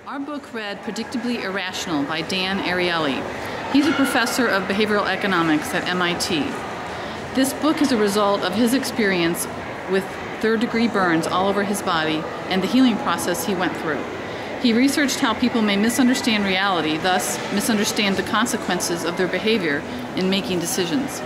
Our book read Predictably Irrational by Dan Ariely. He's a professor of behavioral economics at MIT. This book is a result of his experience with third-degree burns all over his body and the healing process he went through. He researched how people may misunderstand reality, thus misunderstand the consequences of their behavior in making decisions.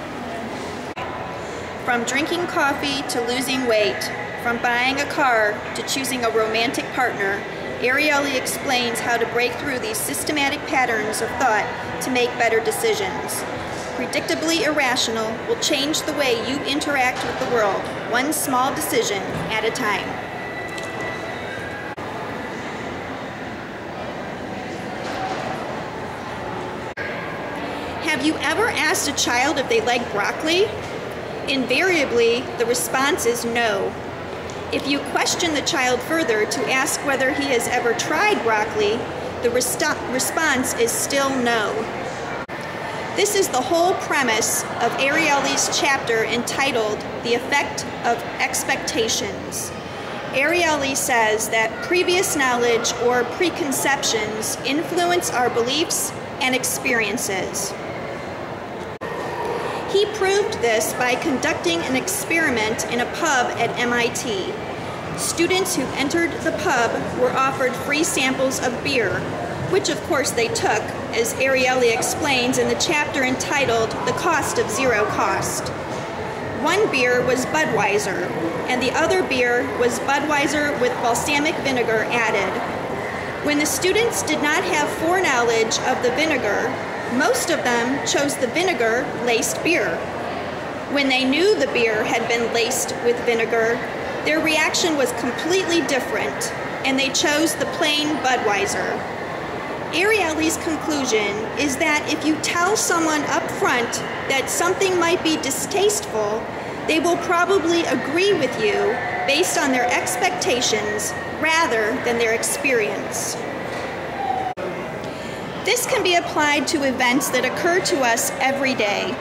From drinking coffee to losing weight, from buying a car to choosing a romantic partner, Ariely explains how to break through these systematic patterns of thought to make better decisions. Predictably Irrational will change the way you interact with the world, one small decision at a time. Have you ever asked a child if they like broccoli? Invariably, the response is no. If you question the child further to ask whether he has ever tried broccoli, the response is still no. This is the whole premise of Ariely's chapter entitled The Effect of Expectations. Ariely says that previous knowledge or preconceptions influence our beliefs and experiences. He proved this by conducting an experiment in a pub at MIT. Students who entered the pub were offered free samples of beer, which of course they took, as Ariely explains in the chapter entitled The Cost of Zero Cost. One beer was Budweiser, and the other beer was Budweiser with balsamic vinegar added. When the students did not have foreknowledge of the vinegar, most of them chose the vinegar-laced beer. When they knew the beer had been laced with vinegar, their reaction was completely different, and they chose the plain Budweiser. Ariely's conclusion is that if you tell someone up front that something might be distasteful, they will probably agree with you based on their expectations rather than their experience. This can be applied to events that occur to us every day.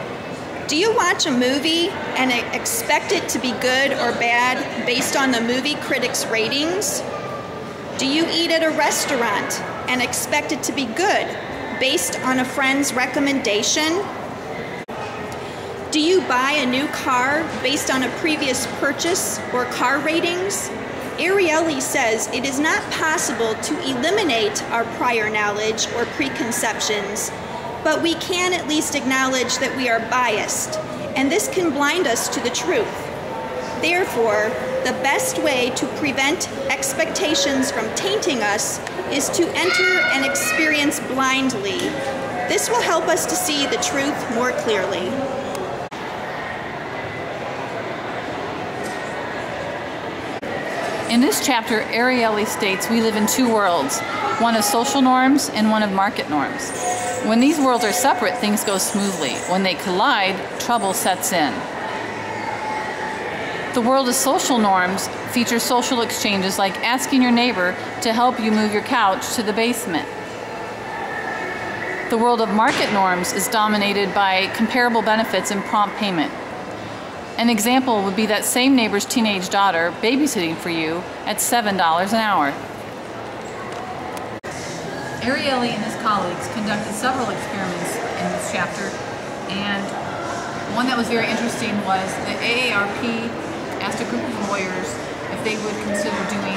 Do you watch a movie and expect it to be good or bad based on the movie critics' ratings? Do you eat at a restaurant and expect it to be good based on a friend's recommendation? Do you buy a new car based on a previous purchase or car ratings? Ariely says it is not possible to eliminate our prior knowledge or preconceptions, but we can at least acknowledge that we are biased, and this can blind us to the truth. Therefore, the best way to prevent expectations from tainting us is to enter an experience blindly. This will help us to see the truth more clearly. In this chapter, Ariely states we live in two worlds, one of social norms and one of market norms. When these worlds are separate, things go smoothly. When they collide, trouble sets in. The world of social norms features social exchanges like asking your neighbor to help you move your couch to the basement. The world of market norms is dominated by comparable benefits and prompt payment. An example would be that same neighbor's teenage daughter babysitting for you at $7 an hour. Ariely and his colleagues conducted several experiments in this chapter, and one that was very interesting was the AARP asked a group of lawyers if they would consider doing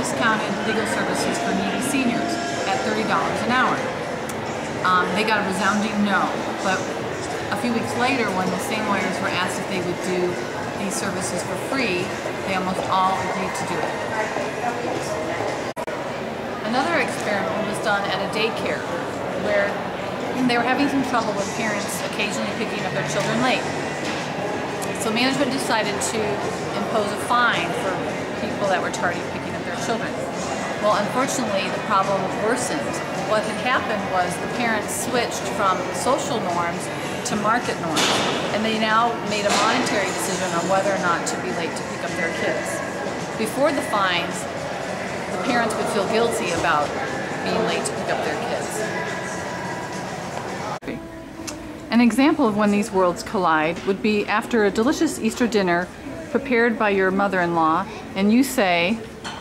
discounted legal services for needy seniors at $30 an hour. They got a resounding no, but a few weeks later, when the same lawyers were asked if they would do these services for free, they almost all agreed to do it. Another experiment was done at a daycare where they were having some trouble with parents occasionally picking up their children late. So management decided to impose a fine for people that were tardy picking up their children. Well, unfortunately, the problem worsened. What had happened was the parents switched from social norms to market norms, and they now made a monetary decision on whether or not to be late to pick up their kids. Before the fines, the parents would feel guilty about being late to pick up their kids. An example of when these worlds collide would be after a delicious Easter dinner prepared by your mother-in-law, and you say,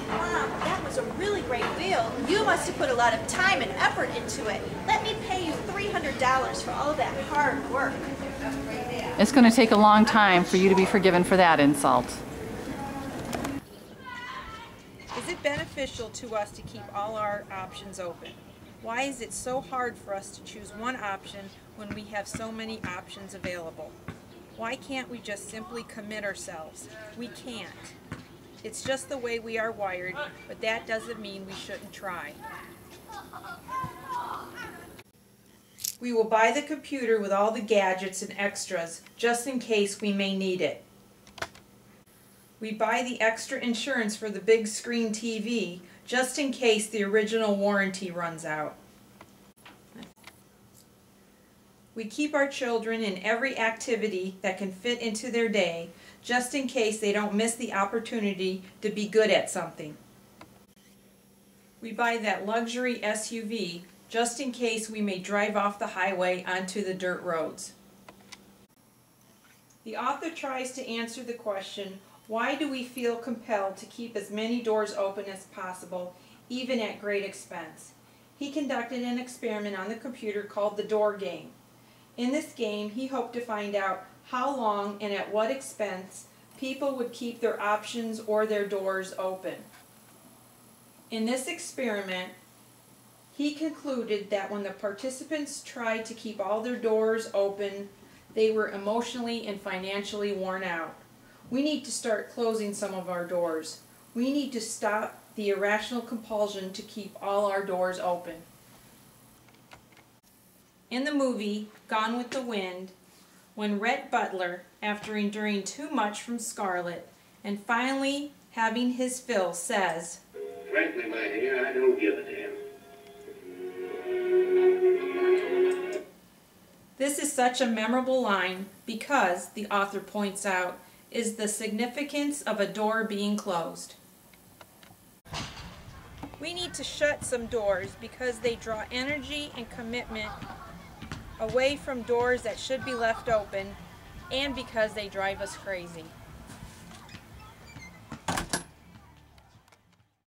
"Mom, that was a really great meal. You must have put a lot of time and effort into it. Let me pay you $300 for all of that hard work. It's going to take a long time for you to be forgiven for that insult. Is it beneficial to us to keep all our options open? Why is it so hard for us to choose one option when we have so many options available? Why can't we just simply commit ourselves? We can't. It's just the way we are wired, but that doesn't mean we shouldn't try. We will buy the computer with all the gadgets and extras just in case we may need it. We buy the extra insurance for the big screen TV just in case the original warranty runs out. We keep our children in every activity that can fit into their day just in case they don't miss the opportunity to be good at something. We buy that luxury SUV just in case we may drive off the highway onto the dirt roads. The author tries to answer the question, why do we feel compelled to keep as many doors open as possible, even at great expense? He conducted an experiment on the computer called the door game. In this game, he hoped to find out how long and at what expense people would keep their options or their doors open. In this experiment, he concluded that when the participants tried to keep all their doors open, they were emotionally and financially worn out. We need to start closing some of our doors. We need to stop the irrational compulsion to keep all our doors open. In the movie Gone with the Wind, when Rhett Butler, after enduring too much from Scarlett and finally having his fill, says, "Frankly, my dear, I don't give a damn." This is such a memorable line because, the author points out, is the significance of a door being closed. We need to shut some doors because they draw energy and commitment away from doors that should be left open, and because they drive us crazy.